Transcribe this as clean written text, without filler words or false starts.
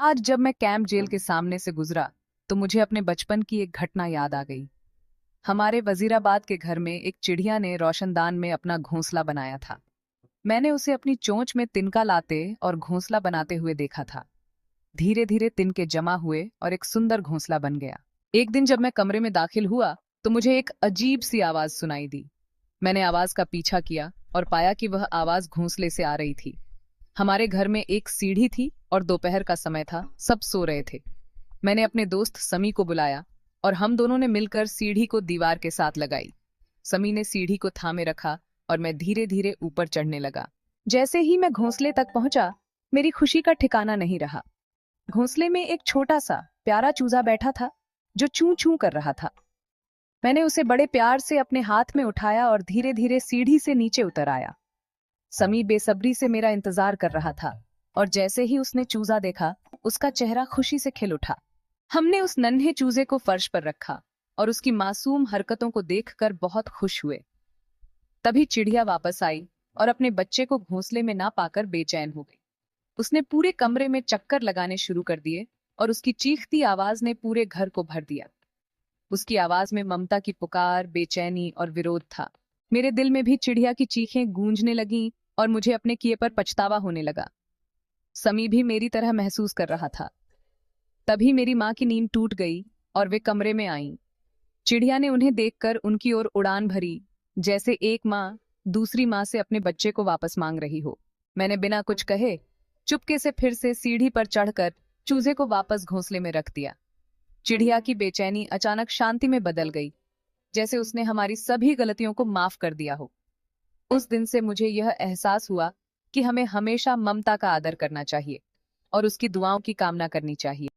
आज जब मैं कैंप जेल के सामने से गुजरा तो मुझे अपने बचपन की एक घटना याद आ गई। हमारे वजीराबाद के घर में एक चिड़िया ने रोशनदान में अपना घोंसला बनाया था। मैंने उसे अपनी चोंच में तिनका लाते और घोंसला बनाते हुए देखा था। धीरे धीरे तिनके जमा हुए और एक सुंदर घोंसला बन गया। एक दिन जब मैं कमरे में दाखिल हुआ तो मुझे एक अजीब सी आवाज सुनाई दी। मैंने आवाज का पीछा किया और पाया कि वह आवाज घोंसले से आ रही थी। हमारे घर में एक सीढ़ी थी और दोपहर का समय था, सब सो रहे थे। मैंने अपने दोस्त समी को बुलाया और हम दोनों ने मिलकर सीढ़ी को दीवार के साथ लगाई। समी ने सीढ़ी को थामे रखा और मैं धीरे धीरे ऊपर चढ़ने लगा। जैसे ही मैं घोंसले तक पहुंचा, मेरी खुशी का ठिकाना नहीं रहा। घोंसले में एक छोटा सा प्यारा चूजा बैठा था जो चूं चूं कर रहा था। मैंने उसे बड़े प्यार से अपने हाथ में उठाया और धीरे धीरे सीढ़ी से नीचे उतर आया। समी बेसब्री से मेरा इंतजार कर रहा था और जैसे ही उसने चूजा देखा, उसका चेहरा खुशी से खिल उठा। हमने उस नन्हे चूजे को फर्श पर रखा और उसकी मासूम हरकतों को देखकर बहुत खुश हुए। तभी चिड़िया वापस आई और अपने बच्चे को घोंसले में ना पाकर बेचैन हो गई। उसने पूरे कमरे में चक्कर लगाने शुरू कर दिए और उसकी चीखती आवाज ने पूरे घर को भर दिया। उसकी आवाज में ममता की पुकार, बेचैनी और विरोध था। मेरे दिल में भी चिड़िया की चीखें गूंजने लगीं और मुझे अपने किए पर पछतावा होने लगा। समी भी मेरी तरह महसूस कर रहा था। तभी मेरी माँ की नींद टूट गई और वे कमरे में आईं। चिड़िया ने उन्हें देखकर उनकी ओर उड़ान भरी, जैसे एक माँ दूसरी माँ से अपने बच्चे को वापस मांग रही हो। मैंने बिना कुछ कहे चुपके से फिर से सीढ़ी पर चढ़कर चूजे को वापस घोंसले में रख दिया। चिड़िया की बेचैनी अचानक शांति में बदल गई, जैसे उसने हमारी सभी गलतियों को माफ कर दिया हो। उस दिन से मुझे यह एहसास हुआ कि हमें हमेशा ममता का आदर करना चाहिए और उसकी दुआओं की कामना करनी चाहिए।